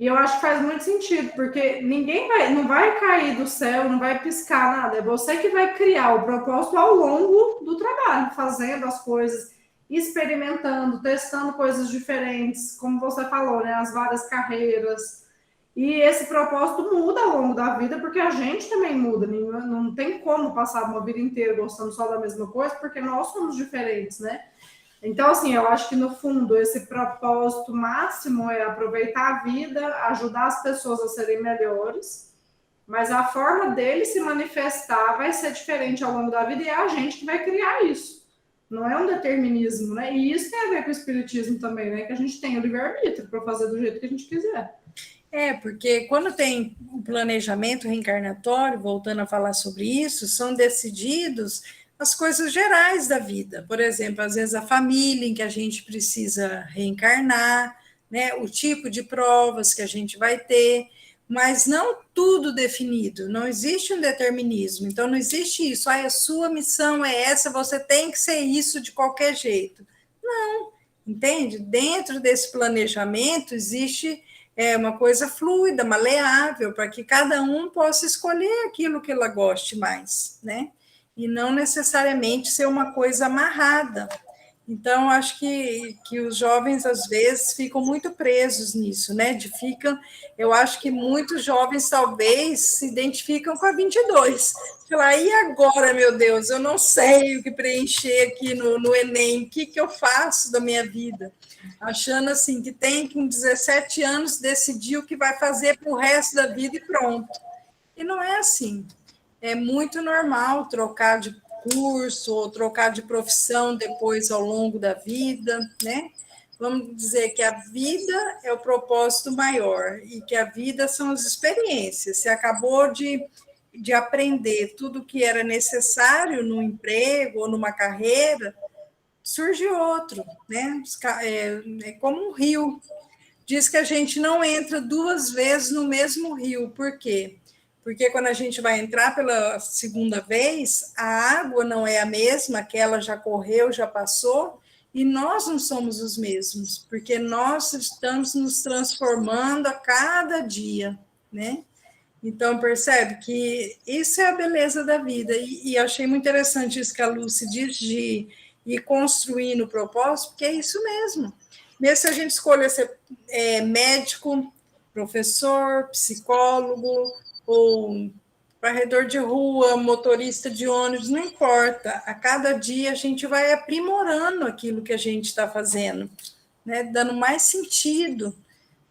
E eu acho que faz muito sentido, porque não vai cair do céu, não vai piscar nada, é você que vai criar o propósito ao longo do trabalho, fazendo as coisas, experimentando, testando coisas diferentes, como você falou, né, as várias carreiras. E esse propósito muda ao longo da vida, porque a gente também muda. Não tem como passar uma vida inteira gostando só da mesma coisa, porque nós somos diferentes, né? Então, assim, eu acho que no fundo esse propósito máximo é aproveitar a vida, ajudar as pessoas a serem melhores, mas a forma dele se manifestar vai ser diferente ao longo da vida e é a gente que vai criar isso. Não é um determinismo, né? E isso tem a ver com o espiritismo também, né? Que a gente tem o livre-arbítrio para fazer do jeito que a gente quiser. Porque quando tem o planejamento reencarnatório, voltando a falar sobre isso, são decididos as coisas gerais da vida. Por exemplo, às vezes a família em que a gente precisa reencarnar, né? O tipo de provas que a gente vai ter, mas não tudo definido, não existe um determinismo. Então, não existe isso, a sua missão é essa, você tem que ser isso de qualquer jeito. Não, entende? Dentro desse planejamento existe uma coisa fluida, maleável, para que cada um possa escolher aquilo que ela goste mais, né? E não necessariamente ser uma coisa amarrada. Então, acho que os jovens, às vezes, ficam muito presos nisso, né? Eu acho que muitos jovens, talvez, se identificam com a 22. Falar, e agora, meu Deus, eu não sei o que preencher aqui no Enem, o que eu faço da minha vida? Achando assim, que tem, com 17 anos, decidir o que vai fazer para o resto da vida e pronto. E não é assim. É muito normal trocar de curso ou trocar de profissão depois ao longo da vida, né? Vamos dizer que a vida é o propósito maior e que a vida são as experiências. Você acabou de aprender tudo o que era necessário no emprego ou numa carreira, surge outro, né? É como um rio. Diz que a gente não entra duas vezes no mesmo rio. Por quê? Porque quando a gente vai entrar pela segunda vez, a água não é a mesma, aquela já correu, já passou, e nós não somos os mesmos, porque nós estamos nos transformando a cada dia, né? Então, percebe que isso é a beleza da vida, e achei muito interessante isso que a Lúcia diz e construindo o propósito, porque é isso mesmo. Mesmo se a gente escolher ser médico, professor, psicólogo, ou varredor de rua, motorista de ônibus, não importa. A cada dia a gente vai aprimorando aquilo que a gente está fazendo, né? Dando mais sentido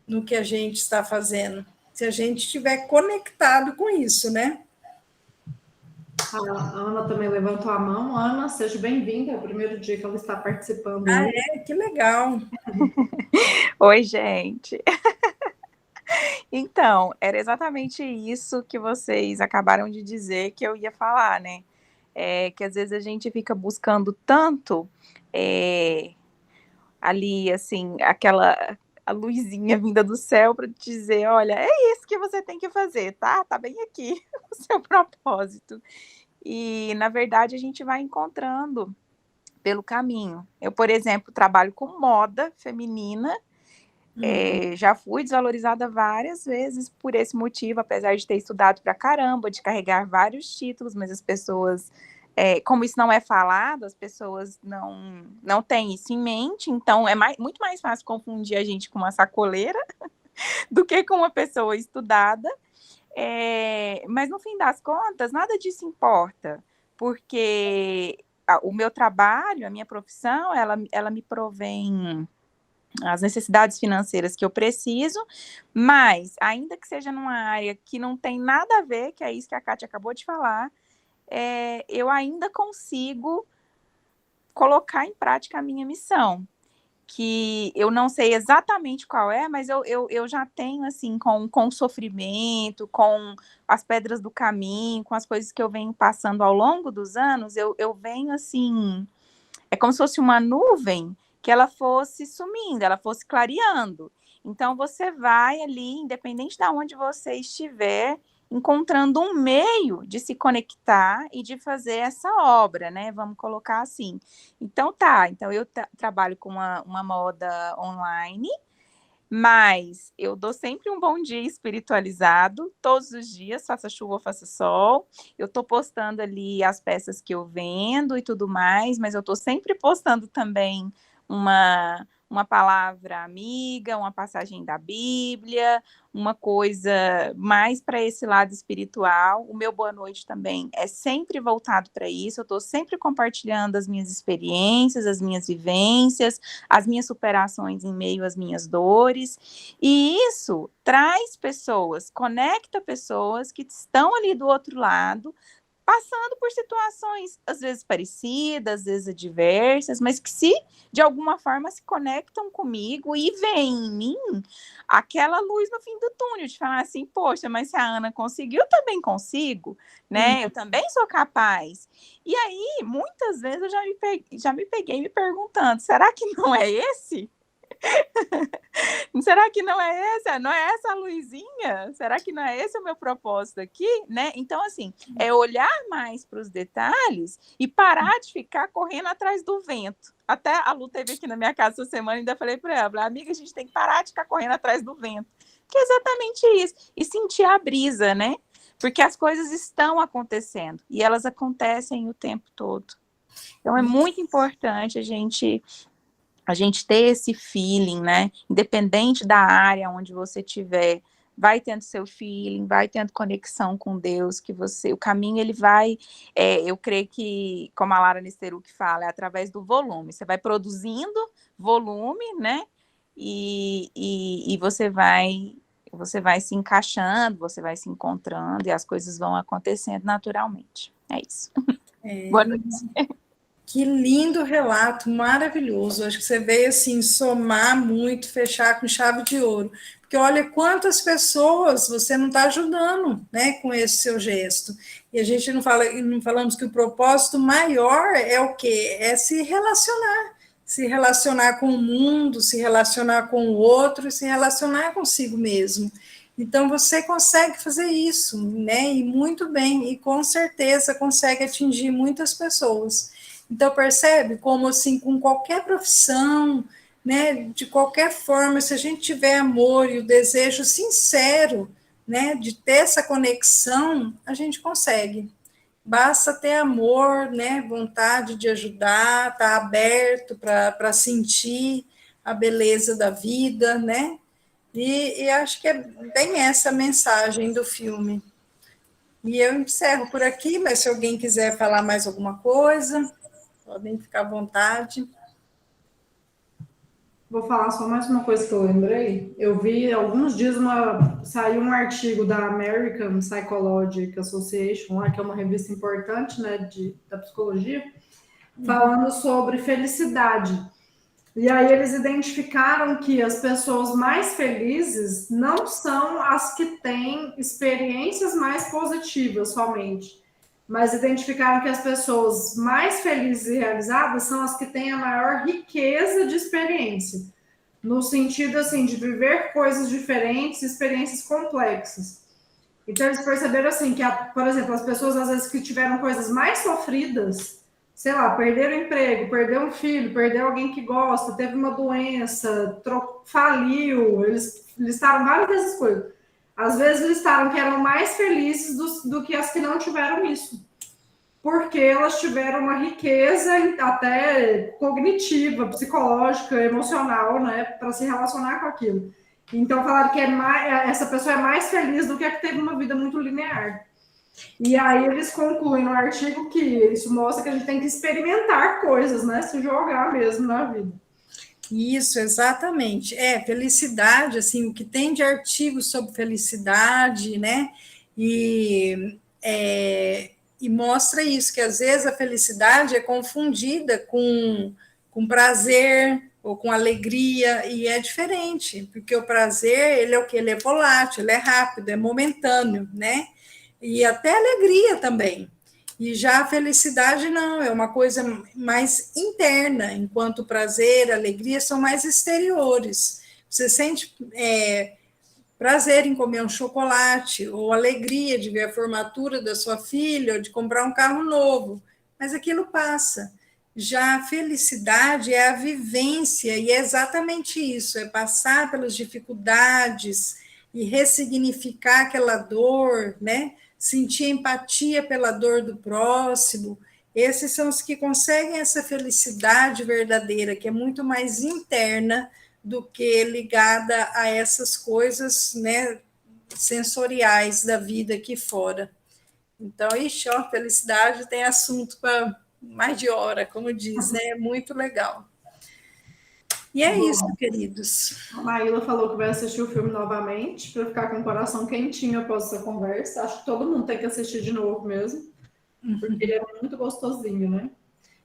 no que a gente está fazendo, se a gente estiver conectado com isso, né? A Ana também levantou a mão. Ana, seja bem-vinda, é o primeiro dia que ela está participando hoje. Que legal. Oi, gente. Então, era exatamente isso que vocês acabaram de dizer que eu ia falar, né? Que às vezes a gente fica buscando tanto ali, assim, a luzinha vinda do céu para dizer, olha, é isso que você tem que fazer, tá? Tá bem aqui o seu propósito. E, na verdade, a gente vai encontrando pelo caminho. Eu, por exemplo, trabalho com moda feminina. Já fui desvalorizada várias vezes por esse motivo, apesar de ter estudado pra caramba, de carregar vários títulos, mas as pessoas, como isso não é falado, as pessoas não têm isso em mente, então é muito mais fácil confundir a gente com uma sacoleira do que com uma pessoa estudada. Mas no fim das contas, nada disso importa, porque o meu trabalho, a minha profissão, ela me provém as necessidades financeiras que eu preciso, mas ainda que seja numa área que não tem nada a ver, que é isso que a Kátia acabou de falar, eu ainda consigo colocar em prática a minha missão, que eu não sei exatamente qual é, mas eu já tenho, assim, com o sofrimento, com as pedras do caminho, com as coisas que eu venho passando ao longo dos anos, eu venho, assim, é como se fosse uma nuvem que ela fosse sumindo, ela fosse clareando. Então, você vai ali, independente de onde você estiver, encontrando um meio de se conectar e de fazer essa obra, né? Vamos colocar assim. Então, então eu trabalho com uma moda online, mas eu dou sempre um bom dia espiritualizado, todos os dias, faça chuva ou faça sol. Eu estou postando ali as peças que eu vendo e tudo mais, mas eu estou sempre postando também uma palavra amiga, uma passagem da Bíblia, uma coisa mais para esse lado espiritual. O meu boa noite também é sempre voltado para isso. Eu estou sempre compartilhando as minhas experiências, as minhas vivências, as minhas superações em meio às minhas dores. E isso traz pessoas, conecta pessoas que estão ali do outro lado, passando por situações, às vezes parecidas, às vezes adversas, mas que de alguma forma se conectam comigo e veem em mim aquela luz no fim do túnel, de falar assim, poxa, mas se a Ana conseguiu, eu também consigo, né? Eu também sou capaz. E aí, muitas vezes, eu já me peguei me perguntando, será que não é esse? Será que não é essa? Não é essa a luzinha? Será que não é esse o meu propósito aqui? Né? Então, assim, é olhar mais para os detalhes e parar de ficar correndo atrás do vento. Até a Lu teve aqui na minha casa essa semana e ainda falei para ela, amiga, a gente tem que parar de ficar correndo atrás do vento. Que é exatamente isso. E sentir a brisa, né? Porque as coisas estão acontecendo e elas acontecem o tempo todo. Então, é muito importante a gente ter esse feeling, né? Independente da área onde você estiver, vai tendo seu feeling, vai tendo conexão com Deus, que o caminho ele vai, eu creio que, como a Lara Nesteruk fala, é através do volume. Você vai produzindo volume, né? E você vai se encaixando, você vai se encontrando e as coisas vão acontecendo naturalmente. É isso. Boa noite. Que lindo relato, maravilhoso. Acho que você veio assim somar muito, fechar com chave de ouro. Porque olha quantas pessoas você não está ajudando, né, com esse seu gesto. E a gente não falamos que o propósito maior é o quê? É se relacionar com o mundo, se relacionar com o outro, se relacionar consigo mesmo. Então você consegue fazer isso, né? E muito bem, e com certeza consegue atingir muitas pessoas. Então, percebe como, assim, com qualquer profissão, né, de qualquer forma, se a gente tiver amor e o desejo sincero, né, de ter essa conexão, a gente consegue. basta ter amor, né? Vontade de ajudar, estar aberto para sentir a beleza da vida, né? E acho que é bem essa a mensagem do filme. E eu encerro por aqui, mas se alguém quiser falar mais alguma coisa, podem ficar à vontade. Vou falar só mais uma coisa que eu lembrei. Eu vi alguns dias saiu um artigo da American Psychological Association, lá, que é uma revista importante, né, da psicologia, falando sobre felicidade. E aí eles identificaram que as pessoas mais felizes não são as que têm experiências mais positivas somente, mas identificaram que as pessoas mais felizes e realizadas são as que têm a maior riqueza de experiência, no sentido assim de viver coisas diferentes, experiências complexas. Então eles perceberam assim que, por exemplo, as pessoas às vezes que tiveram coisas mais sofridas, sei lá, perderam o emprego, perdeu um filho, perdeu alguém que gosta, teve uma doença, faliu, eles listaram várias dessas coisas. Às vezes listaram que eram mais felizes do que as que não tiveram isso, porque elas tiveram uma riqueza até cognitiva, psicológica, emocional, né, para se relacionar com aquilo. Então falaram que essa pessoa é mais feliz do que a que teve uma vida muito linear. E aí eles concluem no artigo que isso mostra que a gente tem que experimentar coisas, né? Se jogar mesmo na vida. Isso, exatamente. Felicidade, assim, o que tem de artigos sobre felicidade, né? E mostra isso, que às vezes a felicidade é confundida com prazer ou com alegria, e é diferente, porque o prazer, ele é o que? Ele é volátil, ele é rápido, é momentâneo, né? E até alegria também. E já a felicidade não, é uma coisa mais interna, enquanto o prazer, a alegria são mais exteriores. Você sente prazer em comer um chocolate, ou alegria de ver a formatura da sua filha, ou de comprar um carro novo, mas aquilo passa. Já a felicidade é a vivência, e é exatamente isso, é passar pelas dificuldades e ressignificar aquela dor, né? Sentir empatia pela dor do próximo. Esses são os que conseguem essa felicidade verdadeira, que é muito mais interna do que ligada a essas coisas, né, sensoriais da vida aqui fora. Então, felicidade tem assunto para mais de hora, como diz, né? É muito legal. E é isso, queridos. A Maíla falou que vai assistir o filme novamente, para ficar com o coração quentinho após essa conversa. Acho que todo mundo tem que assistir de novo mesmo, porque ele é muito gostosinho, né?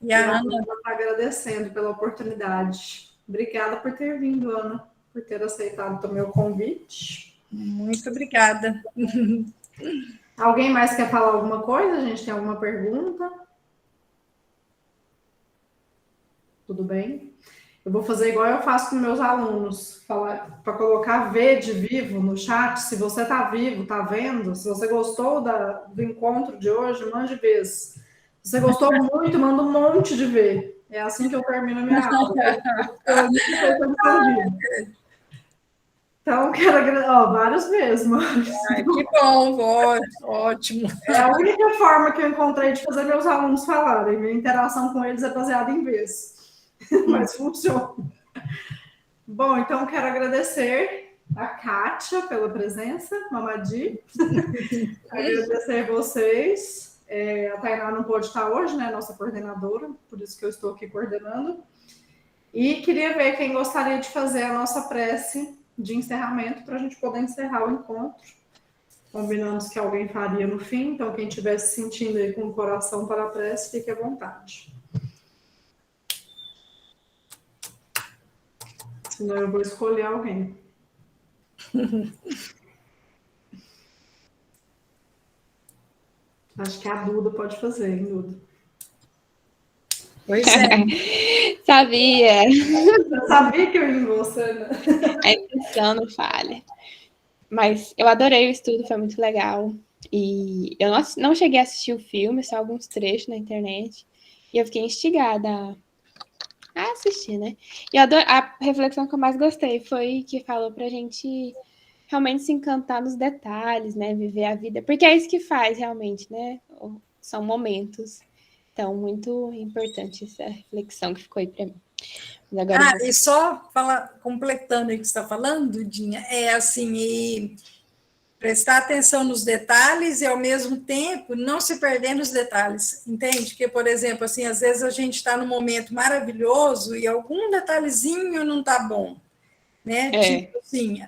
E a Ana está agradecendo pela oportunidade. Obrigada por ter vindo, Ana, por ter aceitado o meu convite. Muito obrigada. Alguém mais quer falar alguma coisa? A gente tem alguma pergunta? Tudo bem? Eu vou fazer igual eu faço com meus alunos, para colocar V de vivo no chat. Se você está vivo, está vendo, se você gostou do encontro de hoje, mande Vs. Se você gostou muito, manda um monte de V. É assim que eu termino a minha aula. Então, quero agradecer. Vários Vs, mas... que bom, ótimo. É a única forma que eu encontrei de fazer meus alunos falarem. Minha interação com eles é baseada em Vs. Mas funciona. Bom, então quero agradecer a Kátia pela presença, Mamadi. Agradecer vocês. A Tainá não pôde estar hoje, né? Nossa coordenadora, por isso que eu estou aqui coordenando. E queria ver quem gostaria de fazer a nossa prece de encerramento para a gente poder encerrar o encontro. Combinamos que alguém faria no fim, então quem estiver se sentindo aí com o coração para a prece, fique à vontade. Senão eu vou escolher alguém. Acho que a Duda pode fazer, hein, Duda? Pois é. Sabia. Eu sabia que eu ia em você, né? A intuição não falha. Mas eu adorei o estudo, foi muito legal. E eu não cheguei a assistir o filme, só alguns trechos na internet. E eu fiquei instigada a assistir, né? E a reflexão que eu mais gostei foi que falou pra gente realmente se encantar nos detalhes, né? Viver a vida. Porque é isso que faz realmente, né? são momentos. Então, muito importante essa reflexão que ficou aí para mim. Mas agora E só completando o que você está falando, Dinha, é assim, e prestar atenção nos detalhes e, ao mesmo tempo, não se perder nos detalhes, entende? Porque, por exemplo, assim, às vezes a gente está num momento maravilhoso e algum detalhezinho não está bom, né? Tipo assim,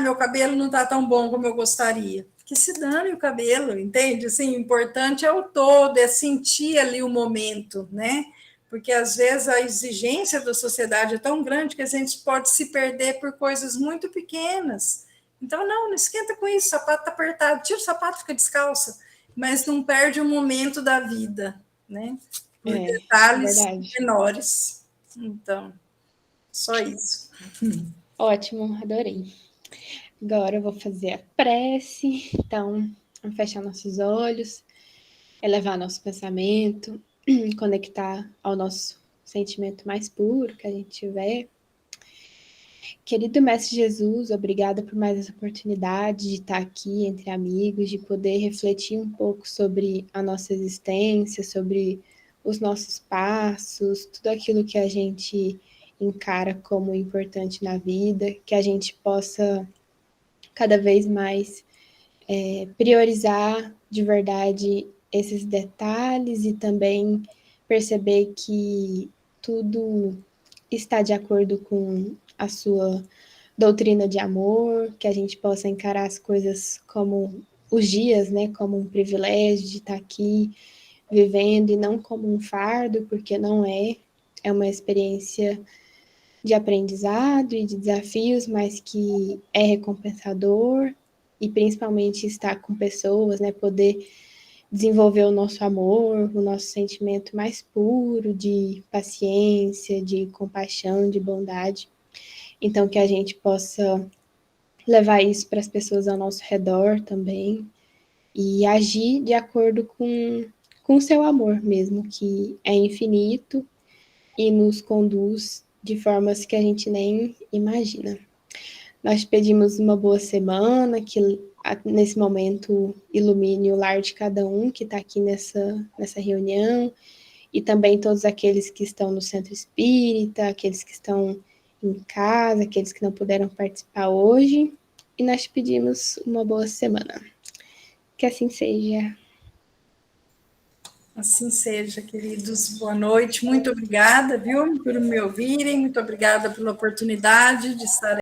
meu cabelo não está tão bom como eu gostaria. Que se dane o cabelo, entende? Assim, o importante é o todo, é sentir ali o momento, né? Porque, às vezes, a exigência da sociedade é tão grande que a gente pode se perder por coisas muito pequenas. Então, não esquenta com isso, o sapato está apertado, tira o sapato, fica descalça, mas não perde o momento da vida, né? Por detalhes menores. Então, só isso. Ótimo, adorei. Agora eu vou fazer a prece. Então, vamos fechar nossos olhos, elevar nosso pensamento, conectar ao nosso sentimento mais puro que a gente tiver. Querido Mestre Jesus, obrigada por mais essa oportunidade de estar aqui entre amigos, de poder refletir um pouco sobre a nossa existência, sobre os nossos passos, tudo aquilo que a gente encara como importante na vida, que a gente possa cada vez mais priorizar de verdade esses detalhes e também perceber que tudo está de acordo com a sua doutrina de amor, que a gente possa encarar as coisas como os dias, né, como um privilégio de estar aqui vivendo e não como um fardo, porque não é uma experiência de aprendizado e de desafios, mas que é recompensador e principalmente estar com pessoas, né, poder desenvolver o nosso amor, o nosso sentimento mais puro de paciência, de compaixão, de bondade. Então, que a gente possa levar isso para as pessoas ao nosso redor também e agir de acordo com o seu amor mesmo, que é infinito e nos conduz de formas que a gente nem imagina. Nós pedimos uma boa semana, que nesse momento ilumine o lar de cada um que está aqui nessa reunião, e também todos aqueles que estão no centro espírita, aqueles que estão em casa, aqueles que não puderam participar hoje, e nós pedimos uma boa semana. Que assim seja. Assim seja, queridos. Boa noite. Muito obrigada, viu, por me ouvirem. Muito obrigada pela oportunidade de estar